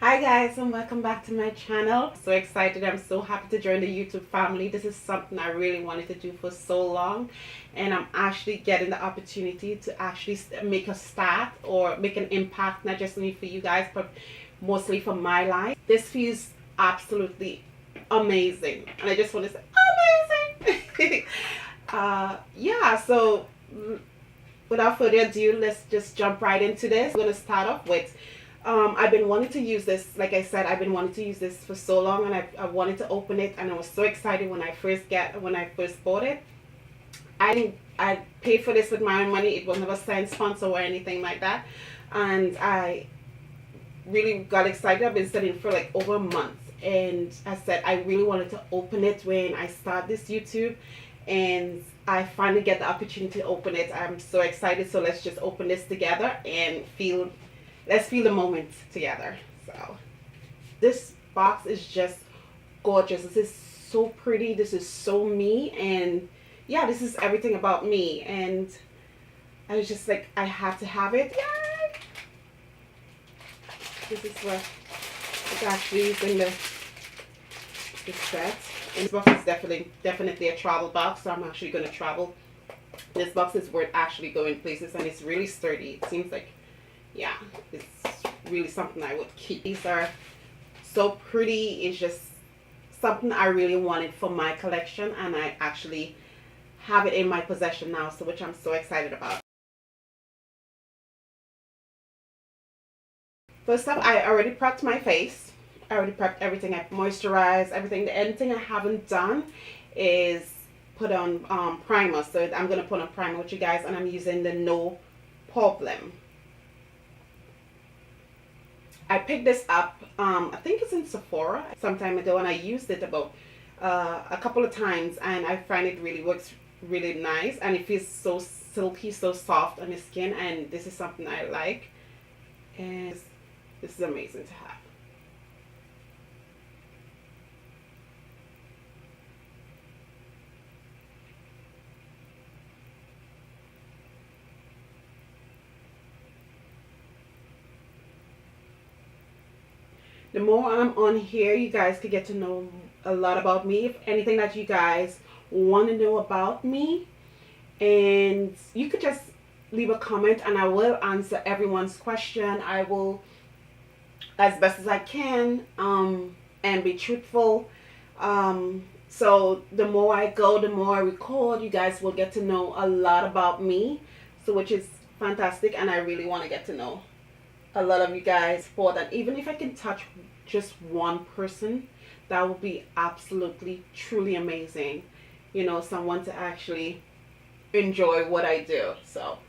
Hi guys, and welcome back to my channel. So excited. I'm so happy to join the YouTube family. This is something I really wanted to do for so long, and I'm actually getting the opportunity to actually make a start or make an impact, not just only for you guys but mostly for my life. This feels absolutely amazing, and I just want to say amazing. Yeah, so without further ado, let's just jump right into this. I'm going to start off with I've been wanting to use this. Like I said, I've been wanting to use this for so long, and I wanted to open it, and I was so excited when I first bought it. I paid for this with my own money. It was never signed sponsor or anything like that, and I really got excited. I've been studying for like over a month, and I said I really wanted to open it when I start this YouTube, and I finally get the opportunity to open it. I'm so excited. So let's just open this together and let's feel the moment together. So this box is just gorgeous. This is so pretty. This is so me, and yeah, this is everything about me, and I was just like, I have to have it. Yay! This is what it's actually in the set. And this box is definitely a travel box, so I'm actually going to travel. This box is worth actually going places, and it's really sturdy. It seems like, yeah, it's really something I would keep. These are so pretty. It's just something I really wanted for my collection, and I actually have it in my possession now, so which I'm so excited about. First up, I already prepped my face. I already prepped everything. I moisturized everything. The only thing I haven't done is put on primer. So I'm going to put on primer with you guys, and I'm using the No Problem. I picked this up, I think it's in Sephora some time ago, and I used it about a couple of times, and I find it really works really nice, and it feels so silky, so soft on the skin, and this is something I like, and this is amazing to have. The more I'm on here, you guys could get to know a lot about me. If anything that you guys want to know about me, and you could just leave a comment, and I will answer everyone's question. I will, as best as I can, and be truthful. So the more I go, the more I record, you guys will get to know a lot about me, so which is fantastic, and I really want to get to know a lot of you guys for that. Even if I can touch just one person, that would be absolutely truly amazing. You know, someone to actually enjoy what I do. So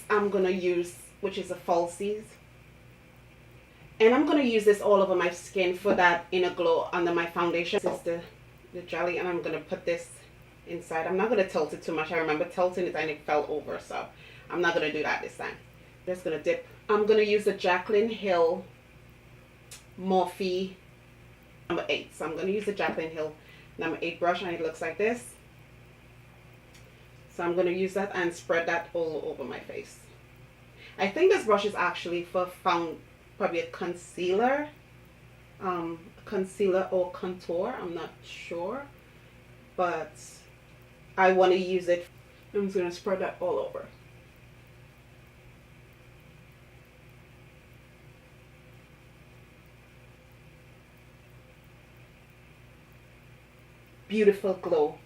I'm gonna use, which is a falsies, and I'm gonna use this all over my skin for that inner glow under my foundation. This is the jelly, and I'm gonna put this inside. I'm not going to tilt it too much. I remember tilting it and it fell over, so I'm not going to do that this time. Just going to dip. I'm going to use the Jaclyn Hill Morphe number 8. So I'm going to use the Jaclyn Hill number 8 brush, and it looks like this. So I'm going to use that and spread that all over my face. I think this brush is actually for probably a concealer. Concealer or contour. I'm not sure. But I want to use it. I'm just going to spread that all over. Beautiful glow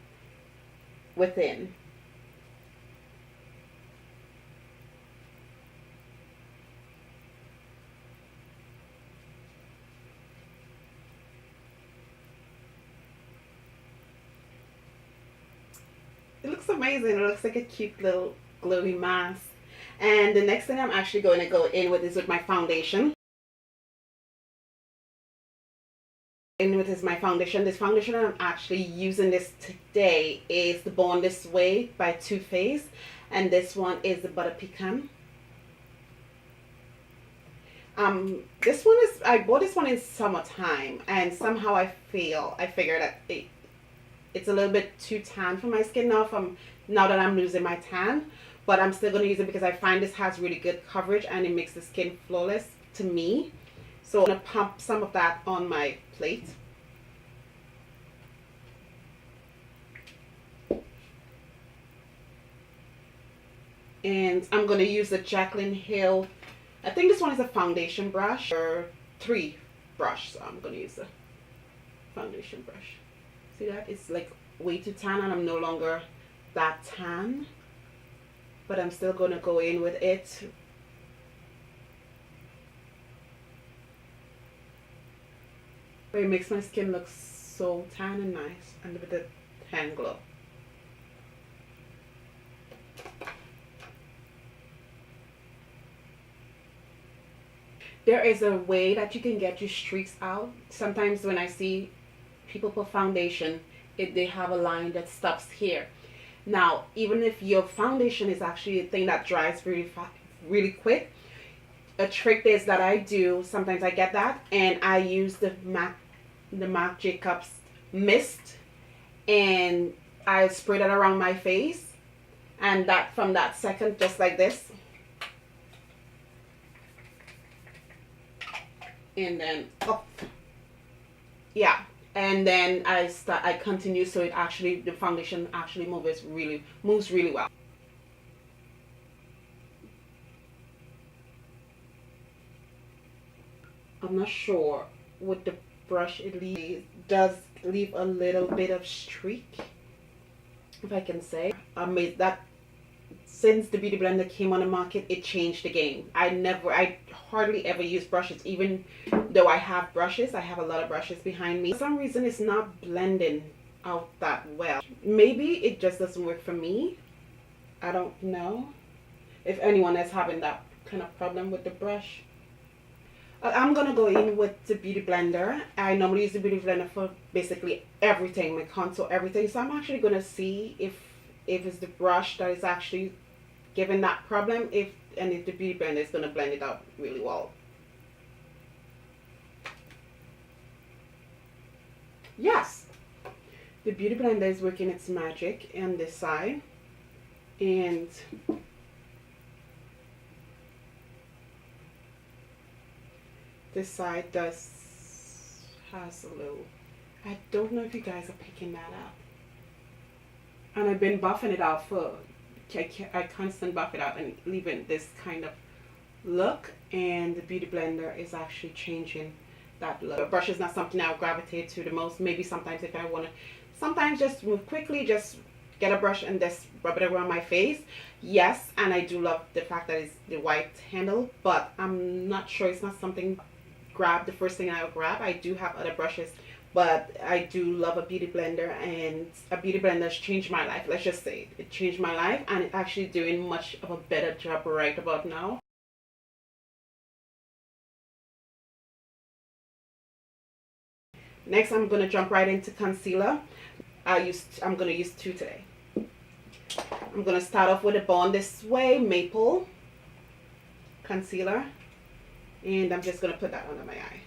within. It looks amazing. It looks like a cute little glowy mask. And the next thing I'm actually going to go in with is with my foundation. Is my foundation. This foundation I'm actually using this today is the Born This Way by Too Faced, and this one is the Butter Pecan. This one is, I bought this one in summertime, and somehow I figured that it's a little bit too tan for my skin now that I'm losing my tan, but I'm still going to use it because I find this has really good coverage and it makes the skin flawless to me. So I'm going to pump some of that on my plate. And I'm going to use the Jaclyn Hill, I think this one is a foundation brush, or 3 brush, so I'm going to use the foundation brush. See that? It's like way too tan and I'm no longer that tan, but I'm still going to go in with it. But it makes my skin look so tan and nice and with the tan glow. There is a way that you can get your streaks out. Sometimes when I see people put foundation, they have a line that stops here. Now, even if your foundation is actually a thing that dries really quick, a trick is that I do, sometimes I get that, and I use the Marc Jacobs mist, and I spray that around my face, and that from that second, just like this. And then up, yeah, and then I continue, so it actually, the foundation actually moves really well. I'm not sure with the brush, it does leave a little bit of streak, if I can say. That since the beauty blender came on the market, it changed the game. I hardly ever use brushes, even though I have brushes. I have a lot of brushes behind me. For some reason, it's not blending out that well. Maybe it just doesn't work for me. I don't know if anyone is having that kind of problem with the brush. I'm gonna go in with the beauty blender. I normally use the beauty blender for basically everything, my contour, everything. So I'm actually gonna see if it's the brush that is actually giving that problem, if the beauty blender is gonna blend it out really well. Yes, the beauty blender is working its magic on this side, and this side has a little, I don't know if you guys are picking that up. And I've been buffing it out for, I constantly buff it out and leaving this kind of look, and the beauty blender is actually changing that look. The brush is not something I'll gravitate to the most. Maybe sometimes if I want to, sometimes just move quickly, just get a brush and just rub it around my face. Yes, and I do love the fact that it's the white handle, but I'm not sure, it's not something the first thing I'll grab. I do have other brushes, but I do love a beauty blender, and a beauty blender has changed my life. Let's just say it changed my life, and it's actually doing much of a better job right about now. Next, I'm going to jump right into concealer. I'm going to use 2 today. I'm going to start off with a Born This Way Maple concealer, and I'm just going to put that under my eyes.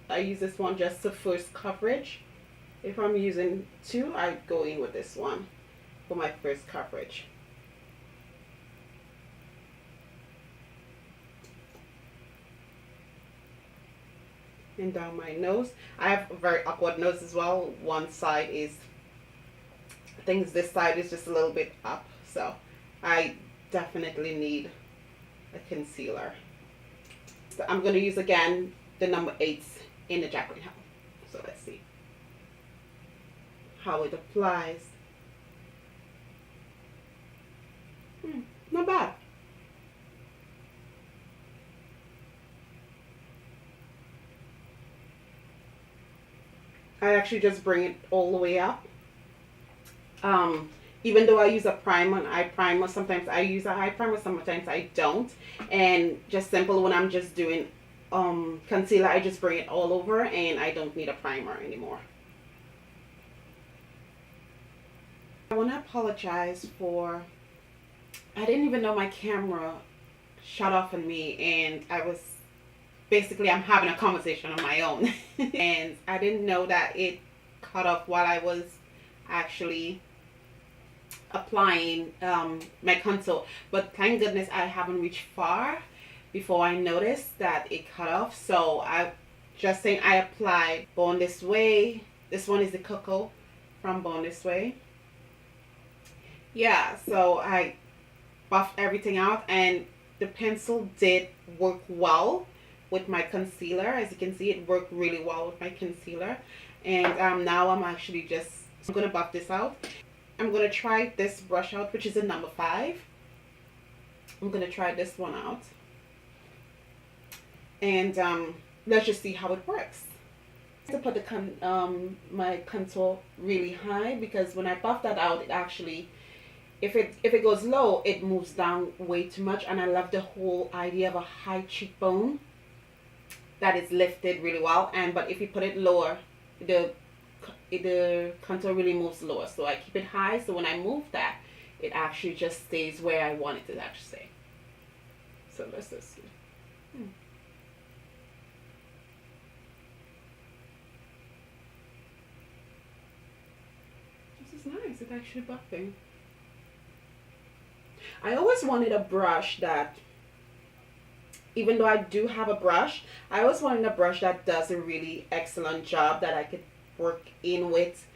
I use this one just for first coverage. If I'm using 2, I go in with this one for my first coverage. And down my nose. I have a very awkward nose as well. One side is, I think this side is just a little bit up, so I definitely need a concealer. So I'm going to use again the number 8 in the Jaclyn Hill. So let's see how it applies. Not bad. I actually just bring it all the way up. Even though I use a primer, an eye primer, sometimes I use an eye primer, sometimes I don't. And just simple, when I'm just doing concealer, I just bring it all over and I don't need a primer anymore. I want to apologize for, I didn't even know my camera shut off on me, and I'm having a conversation on my own and I didn't know that it cut off while I was actually applying my contour. But thank goodness I haven't reached far before I noticed that it cut off. So I just saying I applied Born This Way. This one is the Coco from Born This Way. Yeah, so I buffed everything out, and the pencil did work well with my concealer. As you can see, it worked really well with my concealer. And now I'm actually just, I'm gonna buff this out. I'm gonna try this brush out, which is a number 5. I'm gonna try this one out, and let's just see how it works. To put the my contour really high, because when I buff that out, it actually, if it goes low, it moves down way too much. And I love the whole idea of a high cheekbone that is lifted really well. But if you put it lower, the contour really moves lower. So I keep it high, so when I move that, it actually just stays where I want it to actually stay. So let's just see. This is nice. It's actually buffing. I always wanted a brush that, even though I do have a brush, I always wanted a brush that does a really excellent job that I could work in with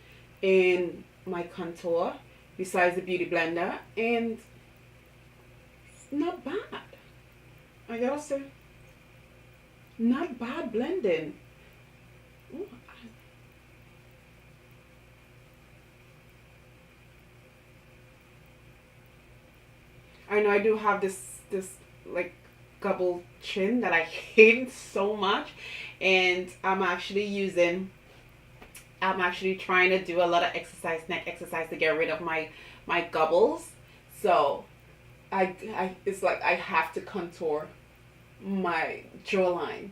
in my contour besides the Beauty Blender. And it's not bad. I gotta say, not bad blending. Ooh, I know I do have this like double chin that I hate so much, and I'm actually trying to do a lot of exercise, neck exercise, to get rid of my gobbles. So it's like I have to contour my jawline.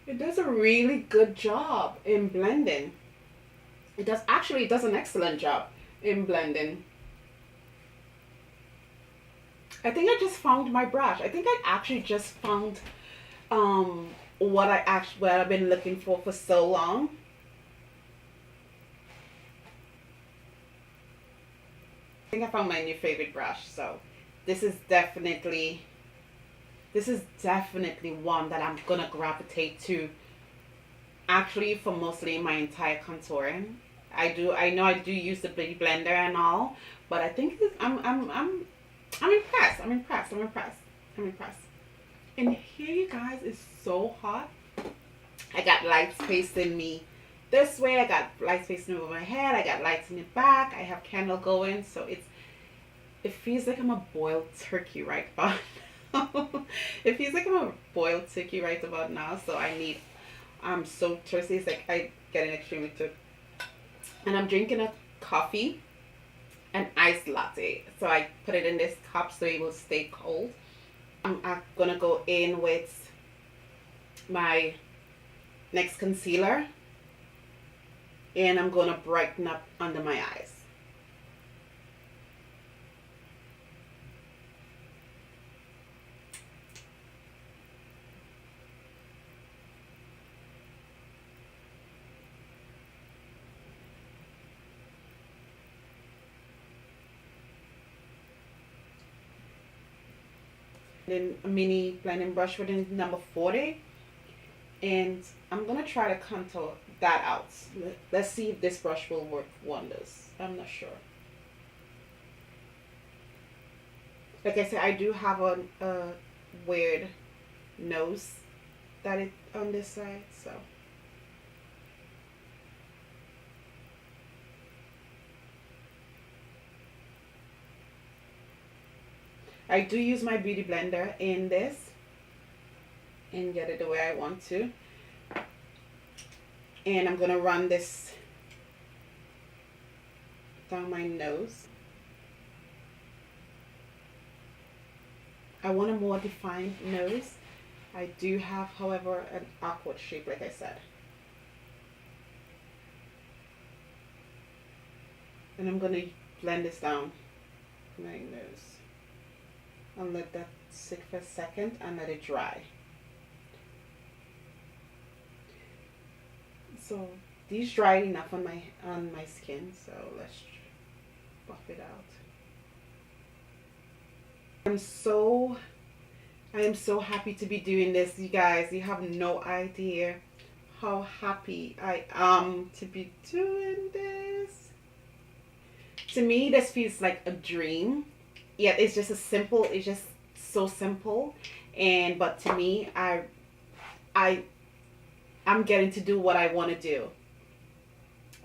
It does a really good job in blending. It does an excellent job in blending. I think I just found my brush. I think I actually just found what I've been looking for so long. I think I found my new favorite brush. So this is definitely one that I'm gonna gravitate to, actually, for mostly my entire contouring. I know I do use the Beauty Blender and all, but I think I'm impressed. I'm impressed. And here, you guys, is so hot. I got lights facing me this way. I got lights facing over my head. I got lights in the back. I have candle going, so it feels like I'm a boiled turkey right about now. It feels like I'm a boiled turkey right about now. So I'm so thirsty. It's like I get an extremely thirsty. And I'm drinking a coffee, an iced latte. So I put it in this cup so it will stay cold. I'm gonna go in with my next concealer, and I'm gonna brighten up under my eyes. Then a mini blending brush with number 40, and I'm gonna try to contour that out. Let's see if this brush will work wonders. I'm not sure. Like I said, I do have a weird nose that is on this side, so. I do use my Beauty Blender in this and get it the way I want to. And I'm gonna run this down my nose. I want a more defined nose. I do have, however, an awkward shape, like I said. And I'm gonna blend this down my nose. and let that sit for a second and let it dry. So these dried enough on my skin, so let's buff it out. I am so happy to be doing this, you guys. You have no idea how happy I am to be doing this. To me, this feels like a dream. Yeah, it's just it's just so simple. But to me, I'm getting to do what I want to do.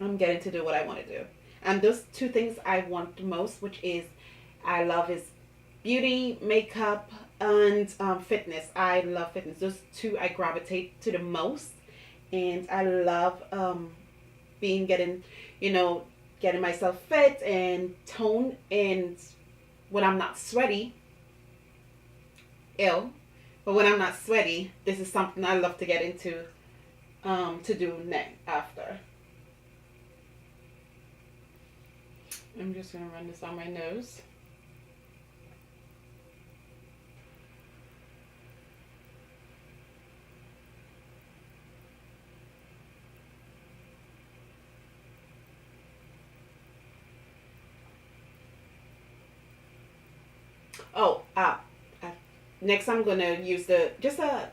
I'm getting to do what I want to do. And those two things I want the most, which is I love, is beauty, makeup, and fitness. I love fitness. Those two I gravitate to the most. And I love getting myself fit and toned. And when I'm not sweaty, but when I'm not sweaty, this is something I love to get into, to do next after. I'm just going to run this on my nose. Oh, next I'm going to use just a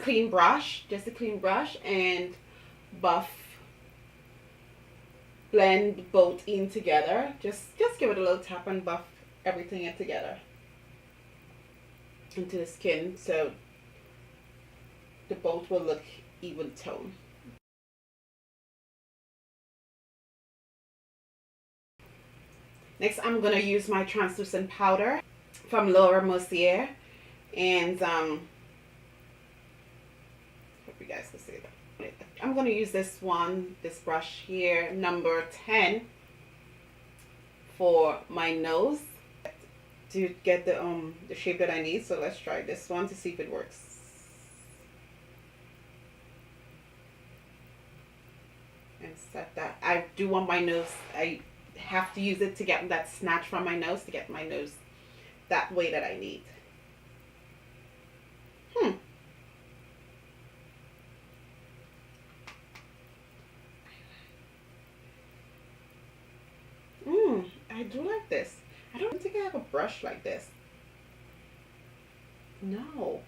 clean brush, and blend both in together. Just give it a little tap and buff everything in together into the skin, so the both will look even tone. Next, I'm gonna use my translucent powder from Mercier, and hope you guys can see that. I'm going to use this brush here, number 10, for my nose to get the shape that I need. So let's try this one to see if it works. And set that. I do want my nose, I have to use it to get that snatch from my nose, to get my nose that way that I need. I do like this. I don't think I have a brush like this. No.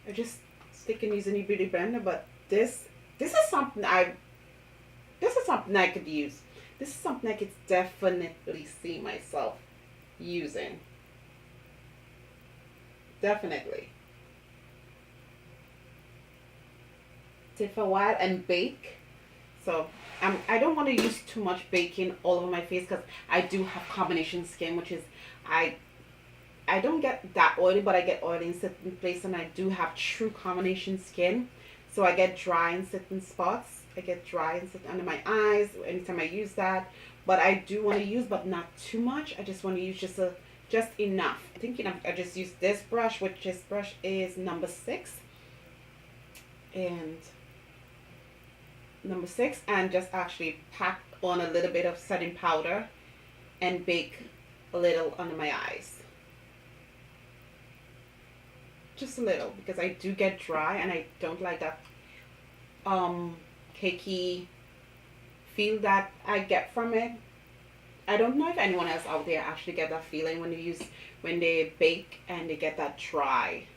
I just stick and use any beauty blender, but this is something I could use. This is something I could definitely see myself using. Definitely. Sit for a while and bake. So I don't want to use too much baking all over my face, because I do have combination skin, which is I don't get that oily, but I get oily in certain places, and I do have true combination skin. So I get dry in certain spots. I get dry and sit under my eyes anytime I use that. But I do want to use, but not too much. I just want to use just enough. I think I just use this brush, which this brush is number 6. And number 6, and just actually pack on a little bit of setting powder and bake a little under my eyes. Just a little, because I do get dry and I don't like that cakey feel that I get from it. I don't know if anyone else out there actually get that feeling when they bake and they get that dry.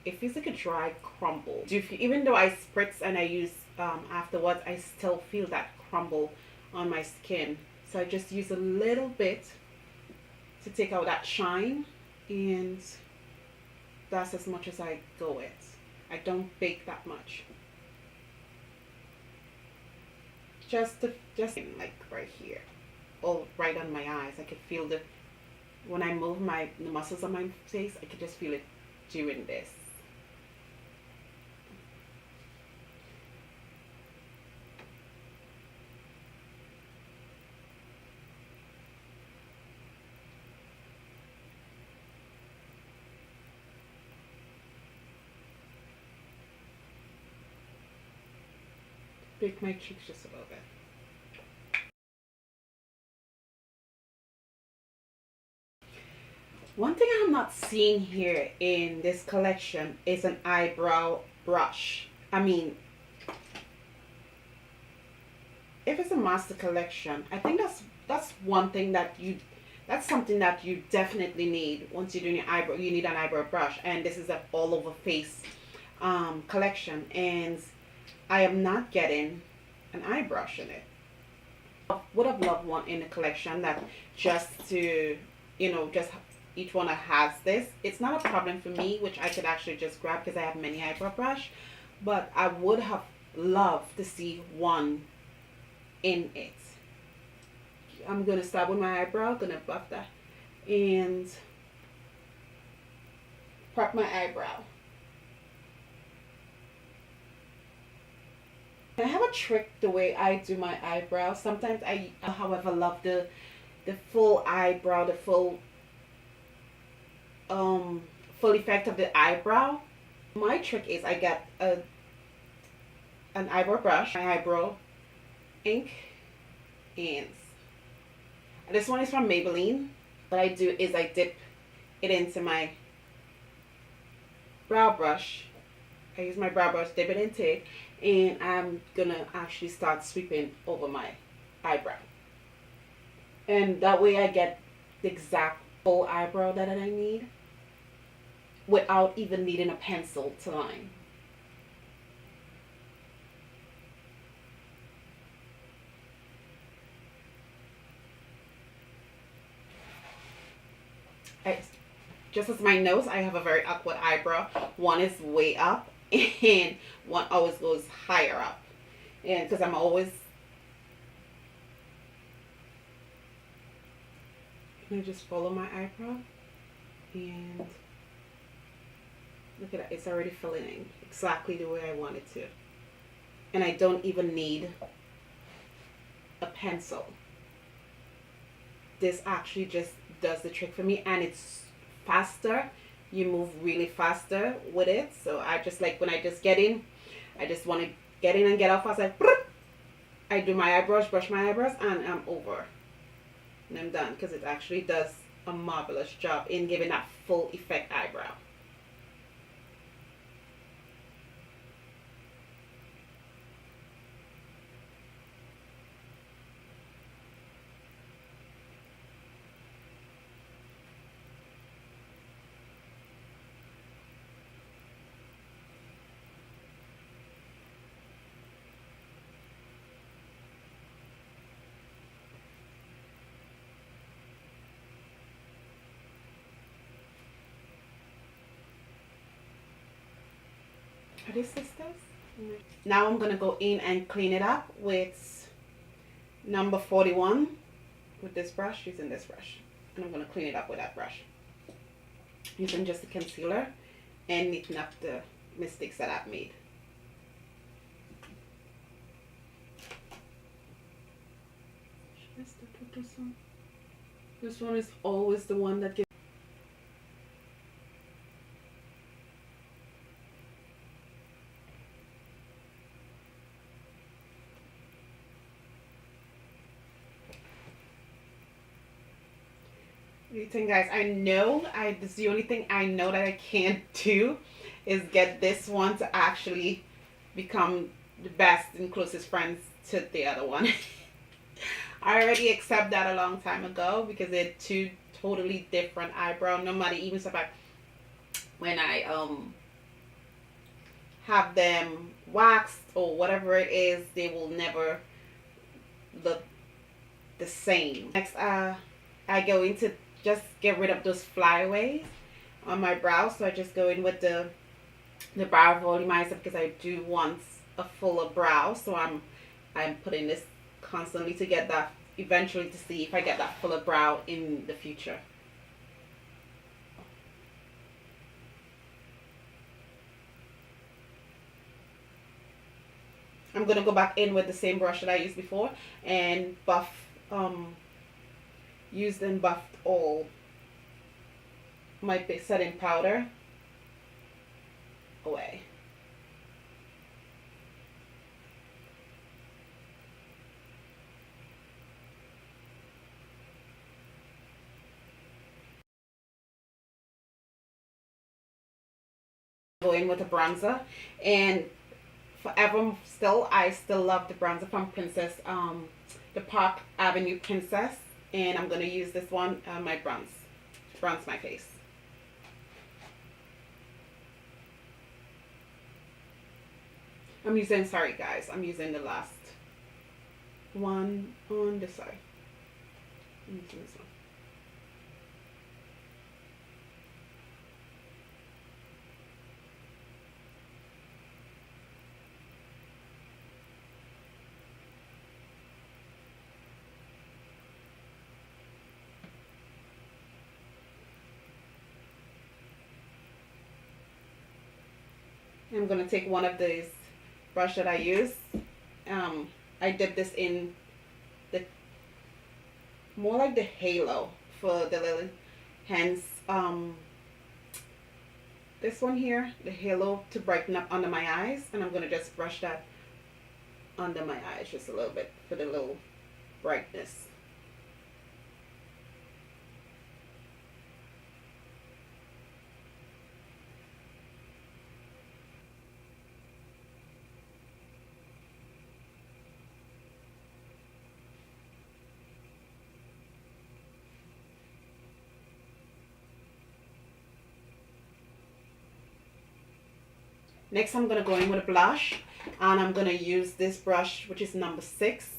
It feels like a dry crumble. Even though I spritz and I use afterwards, I still feel that crumble on my skin. So I just use a little bit to take out that shine, and that's as much as I go with. I don't bake that much. Just like right here, all right on my eyes. I could feel when I move the muscles on my face, I could just feel it doing this. Bake my cheeks just a little bit. One thing I'm not seeing here in this collection is an eyebrow brush. I mean, if it's a master collection, I think that's one thing that's something that you definitely need once you're doing your eyebrow. You need an eyebrow brush, and this is an all over face collection, and I am not getting an eye brush in it. Would have loved one in the collection that just to, just each one that has this. It's not a problem for me, which I could actually just grab because I have many eyebrow brush, but I would have loved to see one in it. I'm gonna start with my eyebrow, gonna buff that and prep my eyebrow. I have a trick the way I do my eyebrows. Sometimes I, however, love the full eyebrow, the full effect of the eyebrow. My trick is I get an eyebrow brush, my eyebrow ink, and this one is from Maybelline. What I do is I dip it into my brow brush. I use my brow brush, dip it into it, and I'm gonna actually start sweeping over my eyebrow. And that way I get the exact full eyebrow that I need without even needing a pencil to line. Just as my nose, I have a very awkward eyebrow. One is way up and one always goes higher up. And because I'm always, I just follow my eyebrow and look at that, it's already filling in exactly the way I want it to. And I don't even need a pencil. This actually just does the trick for me, and it's faster. You move really faster with it. So I just like when I just get in, I just want to get in and get out fast. I do my eyebrows, brush my eyebrows, and I'm over. And I'm done because it actually does a marvelous job in giving that full effect eyebrow. Are these sisters? Now I'm going to go in and clean it up with number 41 with this brush, using this brush. And I'm going to clean it up with that brush. Using just the concealer and neaten up the mistakes that I've made. Should I start with this one? This one is always the one that gives. You think, guys, I know this is the only thing I know that I can't do is get this one to actually become the best and closest friends to the other one. I already accept that a long time ago because they're two totally different eyebrow. No matter even survive when I have them waxed or whatever it is, they will never look the same. Next, I go into just get rid of those flyaways on my brow. So I just go in with the brow volumizer because I do want a fuller brow. So I'm putting this constantly to get that, eventually to see if I get that fuller brow in the future. I'm going to go back in with the same brush that I used before and buff, used and buffed all my setting powder away. Go in with a bronzer, and forever still, I still love the bronzer from Princess, the Park Avenue Princess, and I'm gonna use this one on my bronze my face. I'm using, sorry guys, I'm using the last one on this side. I'm using this one. I'm going to take one of these brush that I use. I dip this in the more like the halo for the little hands. This one here, the halo, to brighten up under my eyes, and I'm going to just brush that under my eyes just a little bit for the little brightness. Next, I'm going to go in with a blush, and I'm going to use this brush, which is number 6.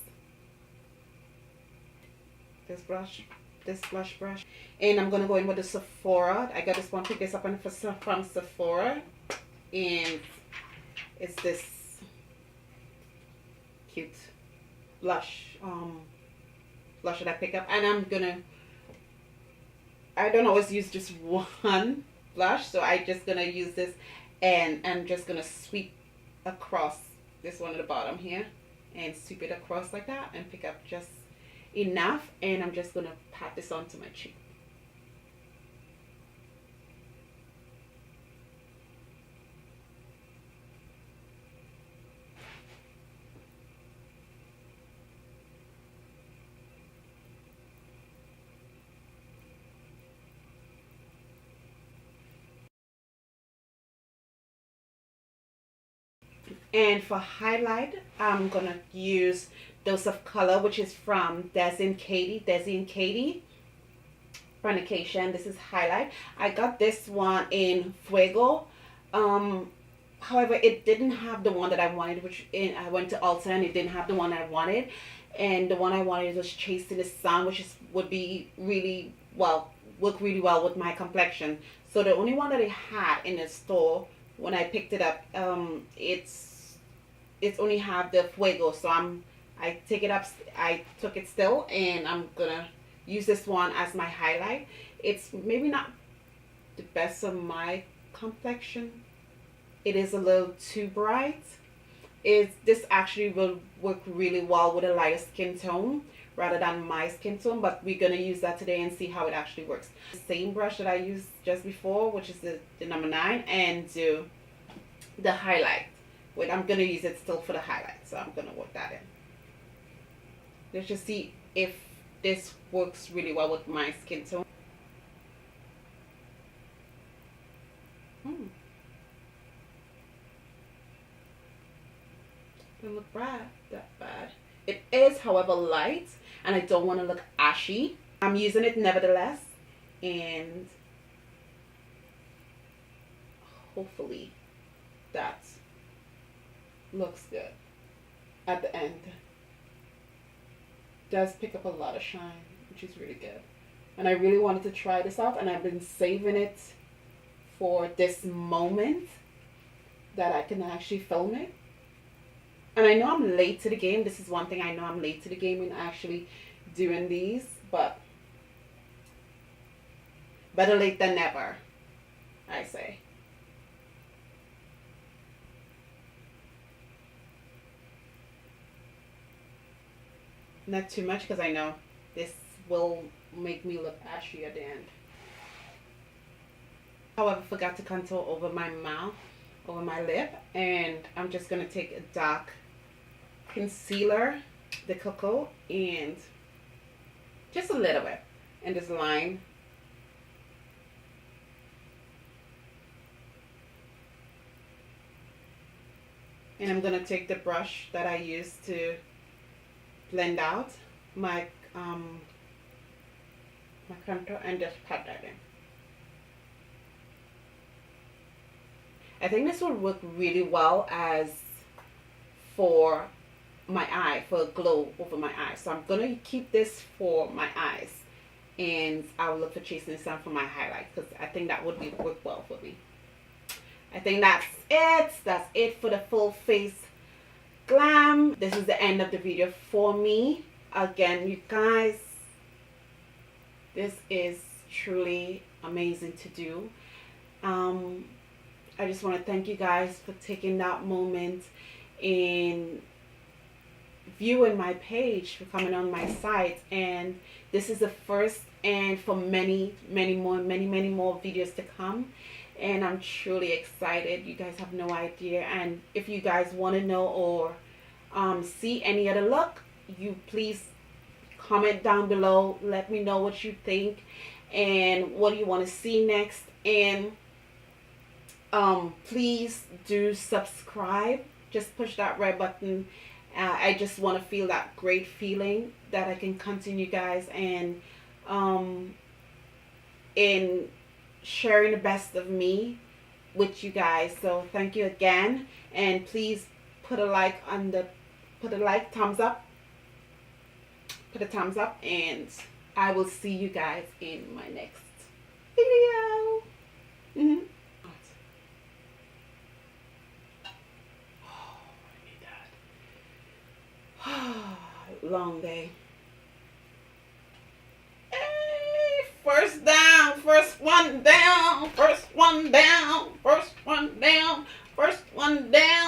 This blush brush. And I'm going to go in with the Sephora. I got this one, pick this up from Sephora. And it's this cute blush that I pick up. And I don't always use just one blush, so I'm just going to use this. And I'm just going to sweep across this one at the bottom here. And sweep it across like that. And pick up just enough. And I'm just going to pat this onto my cheek. And for highlight, I'm gonna use Dose of Color, which is from Desi and Katy Fornication. This is highlight. I got this one in Fuego. However, it didn't have the one that I wanted, I went to Ulta and it didn't have the one I wanted. And the one I wanted was Chasing the Sun, which would be really well, work really well with my complexion. So the only one that it had in the store when I picked it up, it's only have the Fuego, so I took it still, and I'm gonna use this one as my highlight. It's maybe not the best of my complexion. It is a little too bright. This actually will work really well with a lighter skin tone rather than my skin tone, but we're gonna use that today and see how it actually works. The same brush that I used just before, which is the number 9, and do the highlight. Wait, I'm gonna use it still for the highlight, so I'm gonna work that in. Let's just see if this works really well with my skin tone. Doesn't look that bad. It is, however, light, and I don't want to look ashy. I'm using it nevertheless, and hopefully that looks good at the end. Does pick up a lot of shine, which is really good. And I really wanted to try this out, and I've been saving it for this moment that I can actually film it. And I know I'm late to the game. This is one thing I know I'm late to the game in actually doing these, but better late than never, I say. Not too much, because I know this will make me look ashy at the end. However, forgot to contour over my mouth, over my lip, and I'm just going to take a dark concealer, the Coco, and just a little bit in this line. And I'm gonna take the brush that I used to blend out my my contour and just pat that in. I think this will work really well as for my eye, for a glow over my eyes. So I'm gonna keep this for my eyes, and I'll look for chasing the sun for my highlights, because I think that would work well for me. I think that's it. That's it for the full face glam. This is the end of the video for me. Again, you guys, this is truly amazing to do. I just want to thank you guys for taking that moment in viewing my page, for coming on my site. And this is the first, and for many more videos to come. And I'm truly excited. You guys have no idea. And if you guys want to know or see any other look, you please comment down below. Let me know what you think and what you want to see next. And please do subscribe. Just push that red button. I just want to feel that great feeling that I can continue, guys, and in sharing the best of me with you guys. So thank you again, and please put a like on the thumbs up, put a thumbs up, and I will see you guys in my next video. Long day. Hey, first down, first one down, first one down, first one down, first one down.